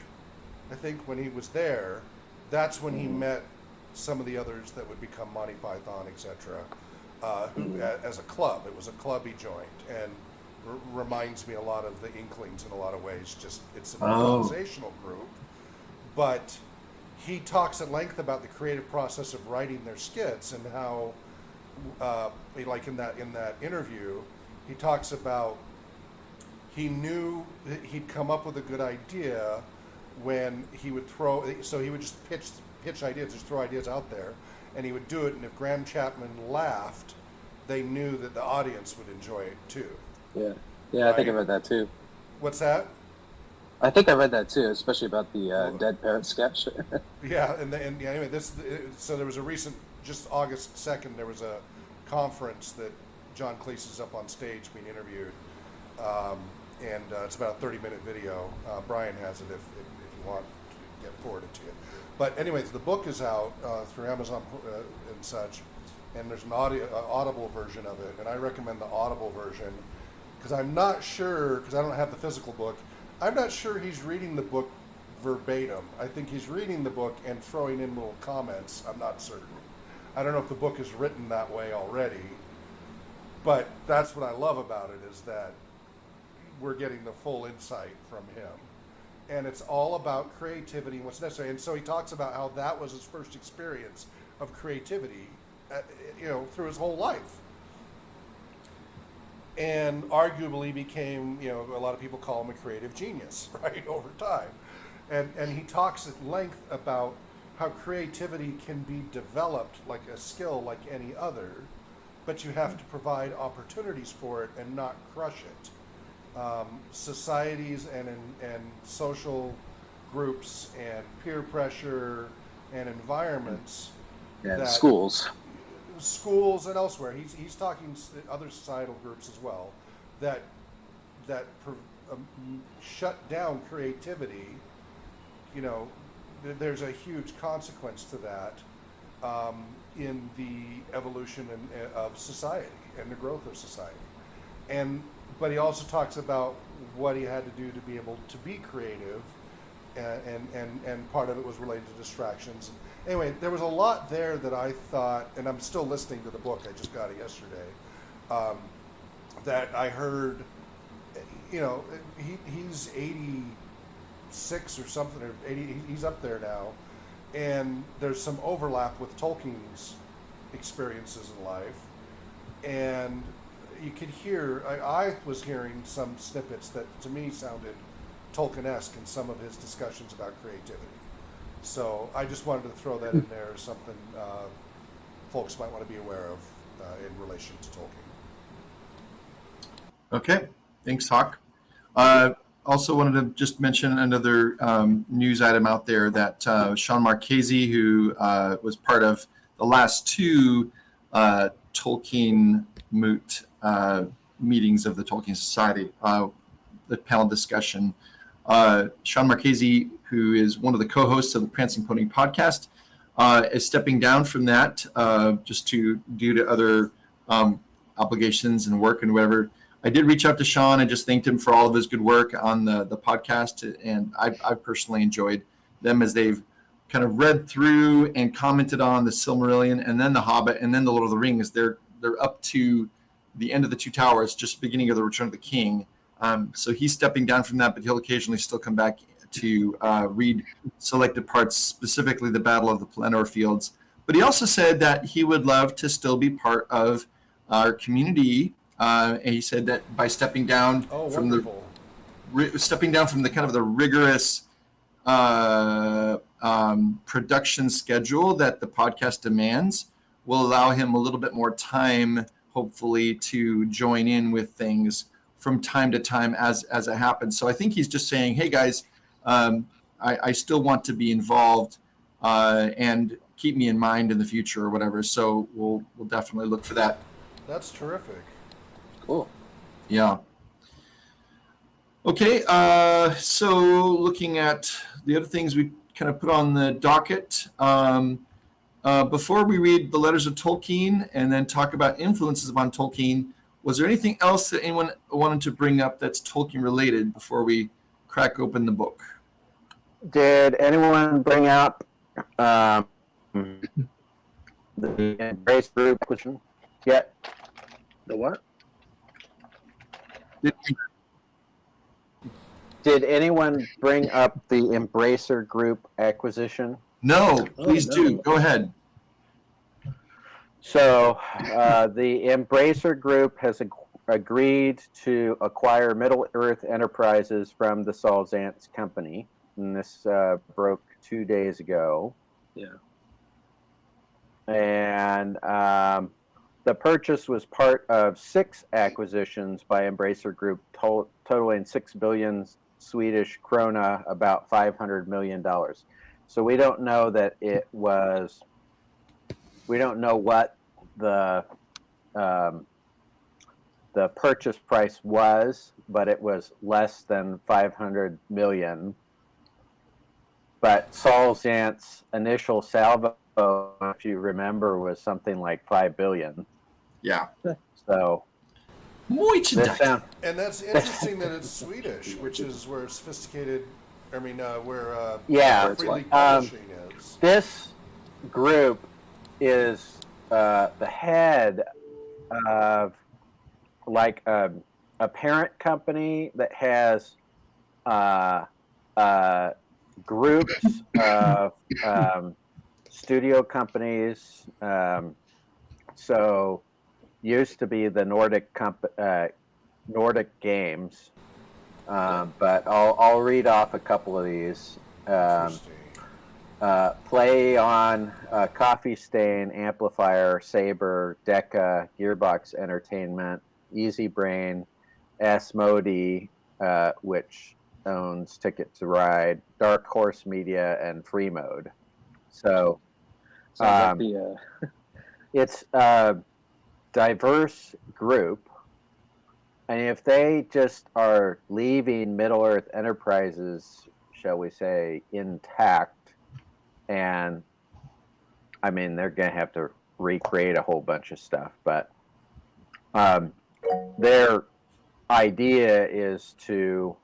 I think, when he was there, that's when he met some of the others that would become Monty Python, etc. As a club. It was a club he joined, and reminds me a lot of the Inklings in a lot of ways. Just it's an organizational group, but he talks at length about the creative process of writing their skits and how, like in that interview, he talks about he knew that he'd come up with a good idea when he would he would just pitch ideas, just throw ideas out there, and he would do it, and if Graham Chapman laughed, they knew that the audience would enjoy it too. Yeah, right? I think I read that too. What's that? I think I read that too, especially about the dead parrot sketch. Yeah, anyway, so there was a recent, just August 2nd, there was a conference that John Cleese is up on stage being interviewed, and it's about a 30-minute video. Brian has it if you want to get forwarded to you. But anyways, the book is out through Amazon and such, and there's an Audible version of it, and I recommend the Audible version because I'm not sure, because I don't have the physical book, I'm not sure he's reading the book verbatim. I think he's reading the book and throwing in little comments. I'm not certain. I don't know if the book is written that way already, but that's what I love about it, is that we're getting the full insight from him. And it's all about creativity and what's necessary. And so he talks about how that was his first experience of creativity, through his whole life. And arguably became, a lot of people call him a creative genius, right, over time. And he talks at length about how creativity can be developed like a skill like any other, but you have to provide opportunities for it and not crush it. Societies and social groups and peer pressure and environments, And schools and elsewhere. He's talking other societal groups as well that shut down creativity. There's a huge consequence to that in the evolution of society and the growth of society. But he also talks about what he had to do to be able to be creative, and part of it was related to distractions. Anyway, there was a lot there that I thought, and I'm still listening to the book, I just got it yesterday, that I heard, he's 86 or something, or 80, he's up there now, and there's some overlap with Tolkien's experiences in life, and you could hear, I was hearing some snippets that to me sounded Tolkien-esque in some of his discussions about creativity. So I just wanted to throw that in there as something folks might want to be aware of in relation to Tolkien. Okay, thanks, Hawk. Also wanted to just mention another news item out there that Sean Marchese, who was part of the last two Tolkien Moot meetings of the Tolkien Society, the panel discussion. Sean Marchese, who is one of the co-hosts of the Prancing Pony podcast, is stepping down from that just due to other obligations and work and whatever. I did reach out to Sean and just thanked him for all of his good work on the podcast, and I personally enjoyed them as they've kind of read through and commented on the Silmarillion and then the Hobbit and then the Lord of the Rings. They're up to the end of the Two Towers, just beginning of the Return of the King. So he's stepping down from that, but he'll occasionally still come back to read selected parts, specifically the Battle of the Pelennor Fields. But he also said that he would love to still be part of our community. And he said that by stepping down from the kind of the rigorous production schedule that the podcast demands, will allow him a little bit more time, hopefully, to join in with things from time to time as it happens. So I think he's just saying, hey guys, I still want to be involved and keep me in mind in the future or whatever. So we'll definitely look for that. That's terrific. Cool. Yeah. Okay, so looking at the other things we kind of put on the docket, before we read the letters of Tolkien and then talk about influences upon Tolkien, was there anything else that anyone wanted to bring up that's Tolkien related before we crack open the book? Did anyone bring up the Embrace group question yet? The what? Did anyone bring up the Embracer Group acquisition? No, please do. Go ahead. So the Embracer Group has agreed to acquire Middle-earth Enterprises from the Salzance Company. And this broke 2 days ago. Yeah. And the purchase was part of 6 acquisitions by Embracer Group, totaling 6 billion Swedish krona, about $500 million. So we don't know that it was. We don't know what the purchase price was, but it was less than 500 million. But Salzance initial salvo, if you remember, was something like 5 billion. Yeah. So this sound, and that's interesting that it's Swedish, which is where sophisticated, where yeah, freely publishing is. This group is the head of like a parent company that has groups of studio companies. So used to be the Nordic Games, but I'll read off a couple of these. Interesting. Play on, Coffee Stain, Amplifier, Saber, Decca, Gearbox Entertainment, Easy Brain, Asmodee, which owns Ticket to Ride, Dark Horse Media, and Free Mode. So Sounds like the it's a diverse group. And if they just are leaving Middle Earth Enterprises, shall we say, intact, and I mean, they're going to have to recreate a whole bunch of stuff, but their idea is to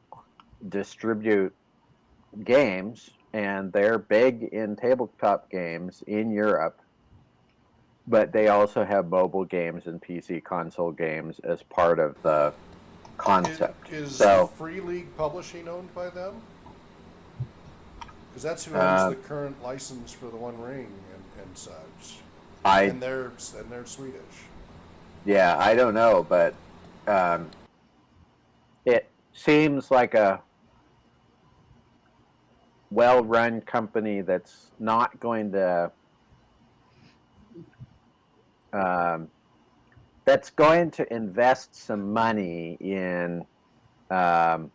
distribute games, and they're big in tabletop games in Europe, but they also have mobile games and PC console games as part of the concept. Is So Free League Publishing owned by them? Because that's who owns the current license for the One Ring and such. And they're Swedish. Yeah, I don't know, but it seems like a well-run company that's not going to that's going to invest some money in Because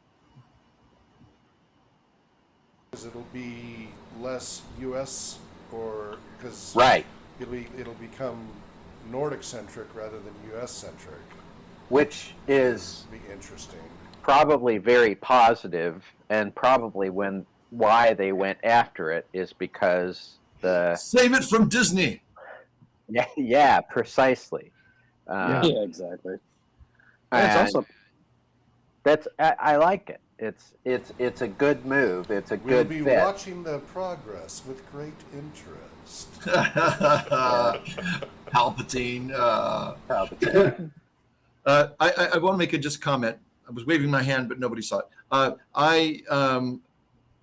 it'll be less U.S. or because right, it'll become Nordic centric rather than U.S. centric. which is Be interesting. probably very positive, and probably why they went after it is because Save it from Disney. yeah, precisely. yeah, exactly. And And it's also I like it. It's a good move. It's a We'll good be fit. watching the progress with great interest. Palpatine. Palpatine. I want to make a just comment. I was waving my hand, but nobody saw it.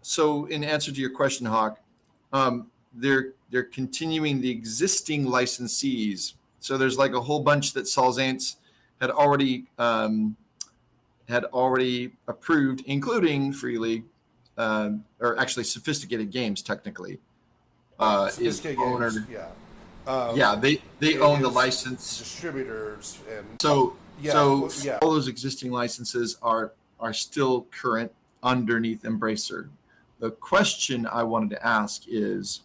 So in answer to your question, Hawk, they're continuing the existing licensees. So there's like a whole bunch that Salzaints had already approved, including Free League, or actually Sophisticated Games, technically. Sophisticated owner. Games, yeah. Yeah, they own the license. Distributors and So yeah. all those existing licenses are still current underneath Embracer. The question I wanted to ask is,